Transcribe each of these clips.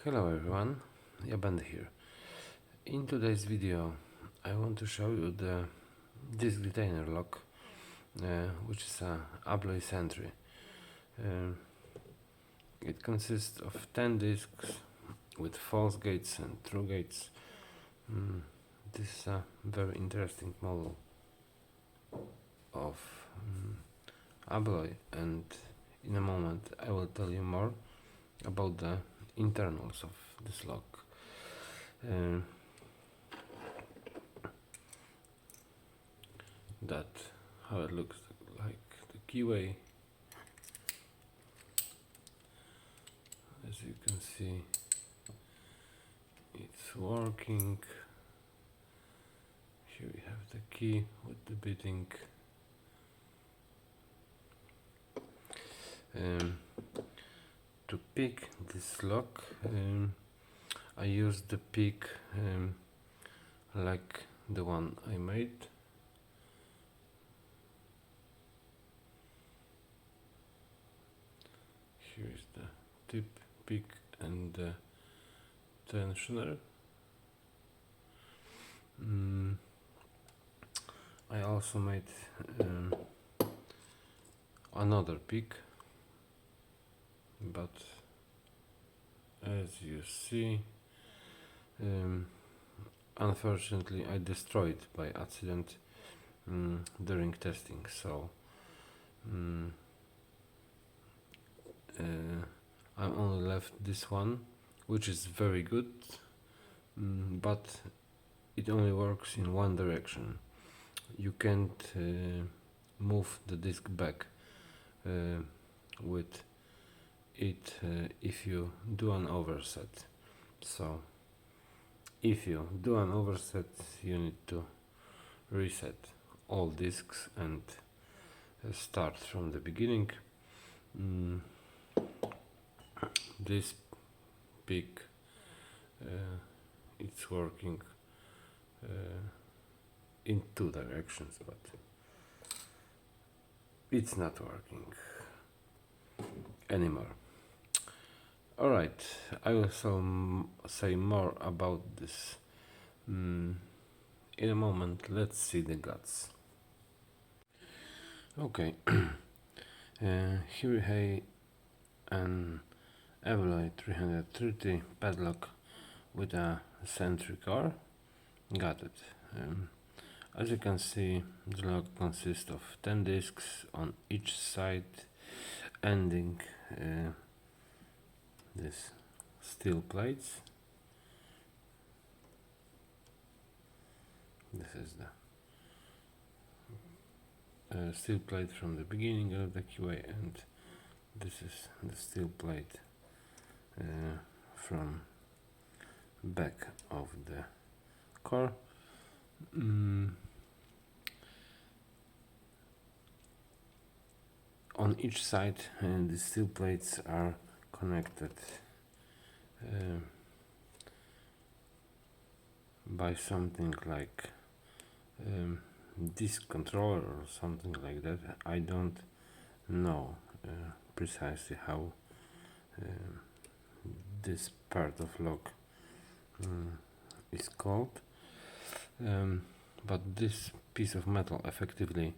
Hello everyone, Yabende here. In today's video I want to show you the disk retainer lock, which is a Abloy Sentry. It consists of 10 disks with false gates and true gates. This is a very interesting model of Abloy, and in a moment I will tell you more about the internals of this lock. That how it looks like. The keyway, as you can see, it's working. Here we have the key with the bitting. To pick this lock, I use the pick like the one I made. Here is the tip, pick and the tensioner. I also made another pick, but as you see, unfortunately I destroyed by accident during testing, so I'm only left this one, which is very good, but it only works in one direction. You can't move the disk back with it if you do an overset. So if you do an overset, you need to reset all disks and start from the beginning. This pick, it's working in two directions, but it's not working anymore. Alright, I will say more about this in a moment. Let's see the guts. Okay, here we have an Abloy 330 padlock with a Sentry core. Got it. As you can see, the lock consists of 10 disks on each side, ending these steel plates. This is the steel plate from the beginning of the keyway, and this is the steel plate from back of the core. On each side, the steel plates are connected by something like disk controller or something like that. I don't know precisely how this part of lock is called, but this piece of metal effectively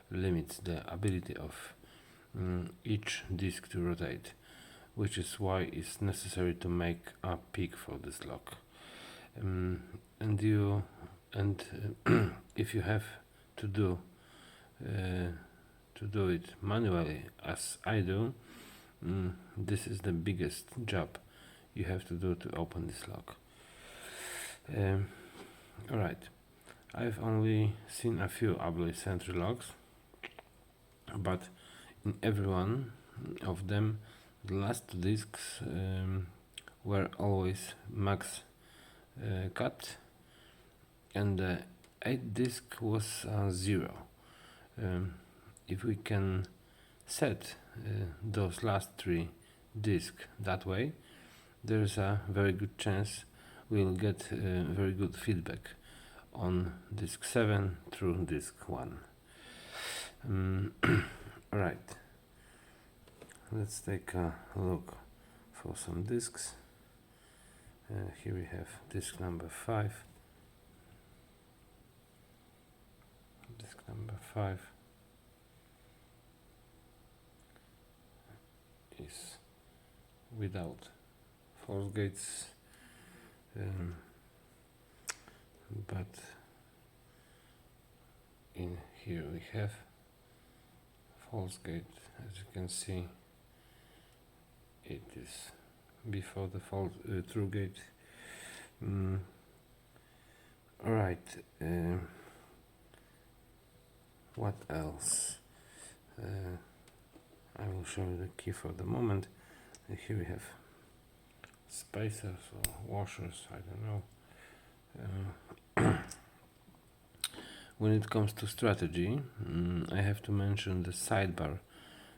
limits the ability of each disk to rotate, which is why it's necessary to make a pick for this lock. If you have to do it manually, as I do, this is the biggest job you have to do to open this lock. Alright, I've only seen a few Abloy Sentry locks, but in every one of them the last two disks were always max cut, and the 8th disk was 0. If we can set those last 3 disks that way, there's a very good chance we'll get very good feedback on disk 7 through disk 1. Alright, let's take a look for some disks. Here we have disk number 5. Disk number 5 is without false gates, but in here we have false gate. As you can see, it is before the true gate. Alright, what else? I will show you the key for the moment. Here we have spacers or washers, I don't know. When it comes to strategy, I have to mention the sidebar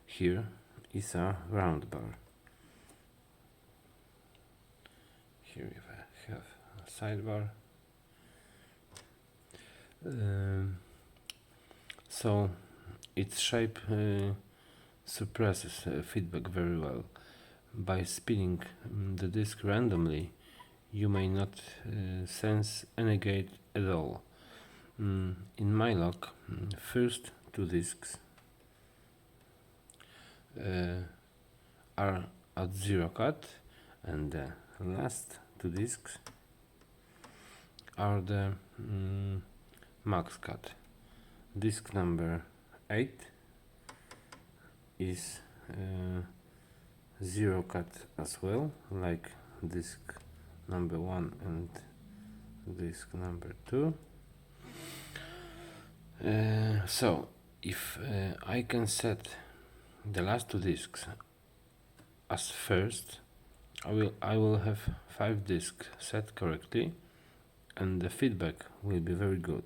here is a round bar. Here we have a sidebar. So its shape suppresses feedback very well. By spinning the disk randomly, you may not sense any gate at all. In my lock, first two disks are at 0 cut, and the last two disks are the max cut. Disk number 8 is 0 cut as well, like disk number 1 and disk number 2. So if I can set the last two disks as first, I will have 5 disks set correctly, and the feedback will be very good,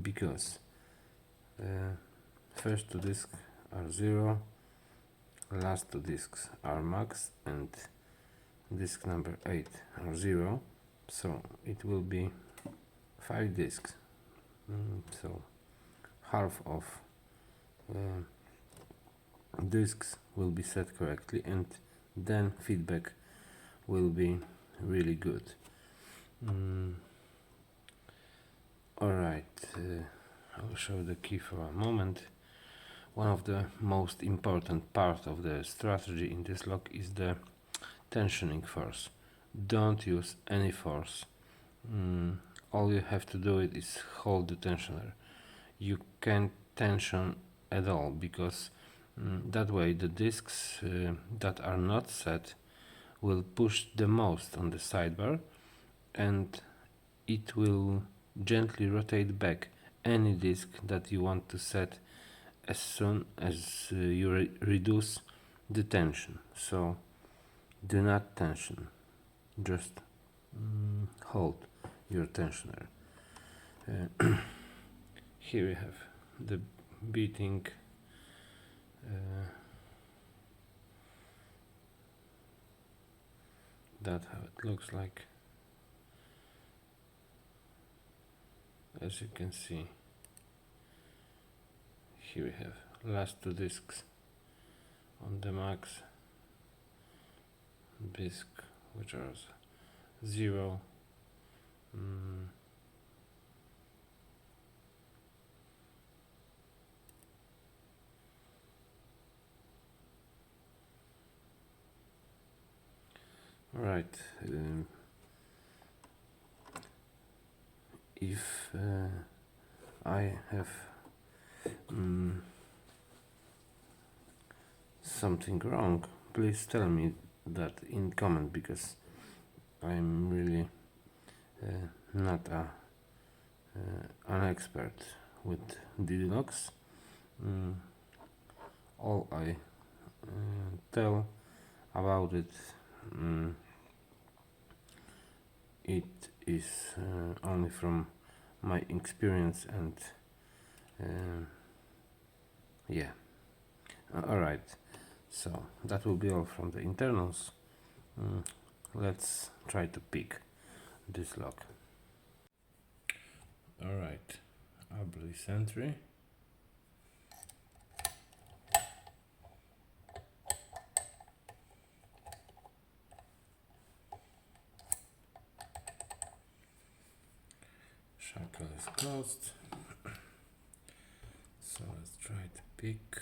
because first two disks are 0, last two disks are max, and disk number 8 are 0, so it will be 5 disks. So half of disks will be set correctly, and then feedback will be really good. Alright, I will show the key for a moment. One of the most important part of the strategy in this lock is the tensioning force. Don't use any force. All you have to do is hold the tensioner. You can't tension at all, because that way the disks that are not set will push the most on the sidebar, and it will gently rotate back any disk that you want to set as soon as you reduce the tension. So do not tension, just hold your tensioner. Here we have the beating that's how it looks like. As you can see, here we have last two disks on the max, disk which are 0. Right, if I have something wrong, please tell me that in comment, because I'm really not an expert with DD locks. All I tell about it, it is only from my experience, and yeah. Alright, so that will be all from the internals. Let's try to pick this lock. Alright, Abloy Sentry. shackle is closed, so let's try to pick.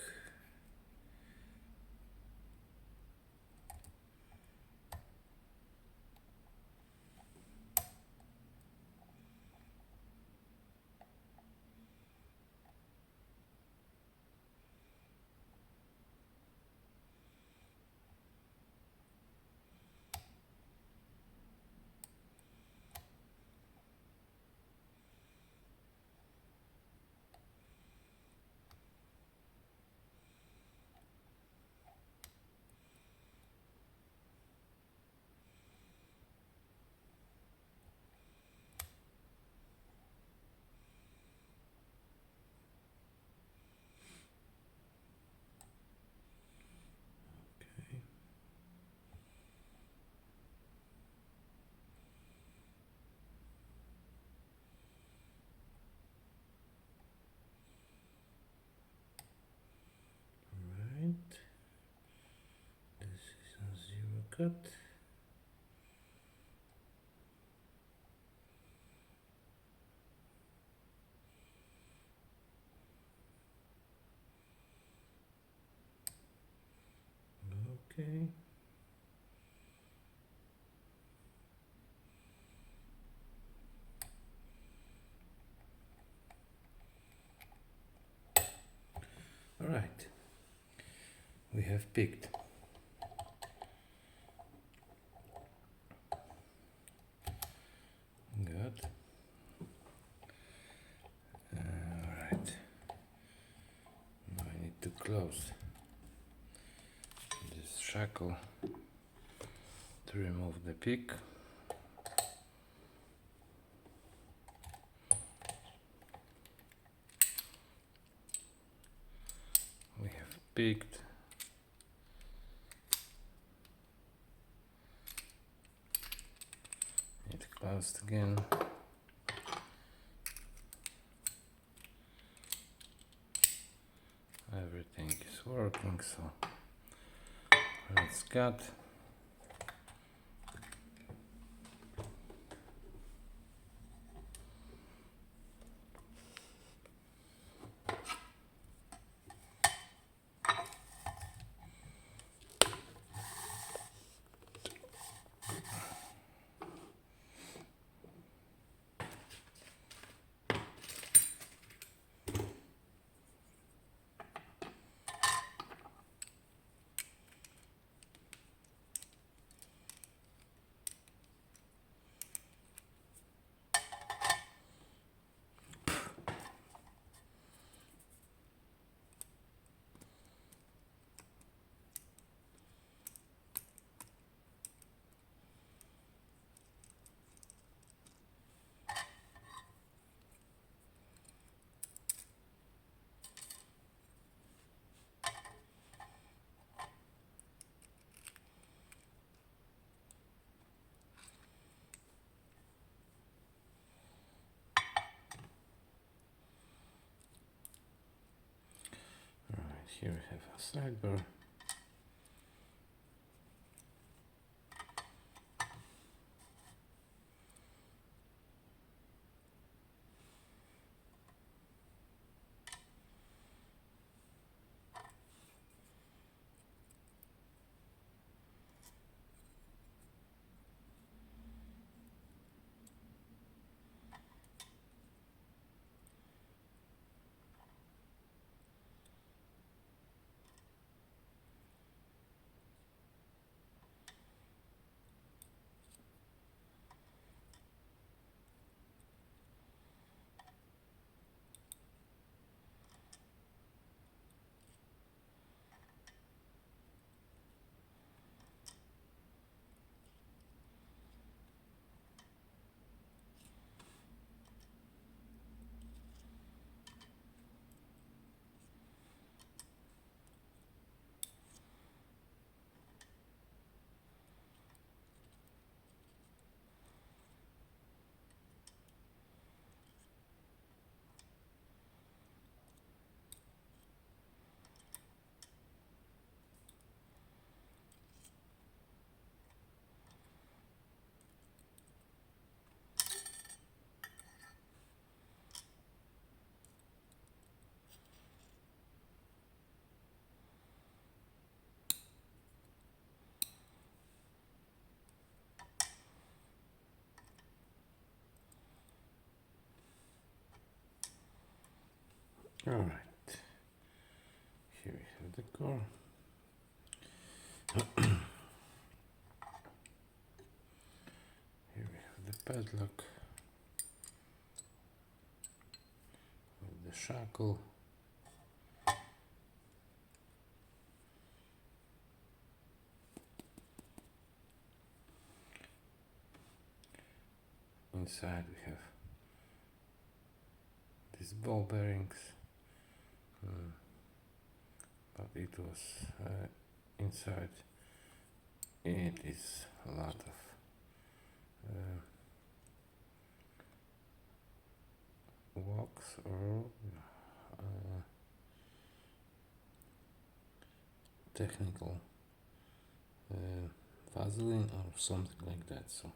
This is a zero cut. Okay. All right. We have picked. Good. Alright. Now I need to close this shackle to remove the pick. We have picked. It closed again. Everything is working, so let's cut. Here we have a sidebar. Alright, here we have the core. Here we have the padlock with the shackle. Inside we have these ball bearings, but it was inside. It is a lot of wax or technical Vaseline or something like that, so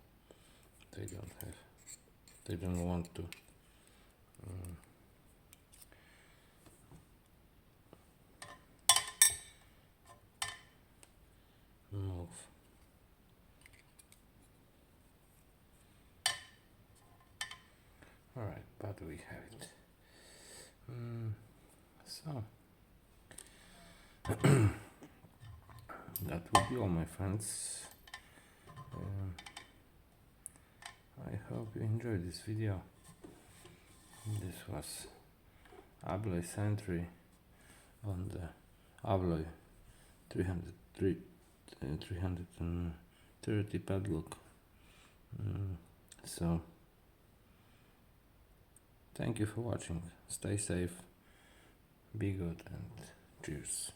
they don't want to move. Alright, but we have it. So that would be all, my friends. I hope you enjoyed this video. This was Abloy Sentry on the Abloy 330 padlock. So thank you for watching. Stay safe, be good, and cheers.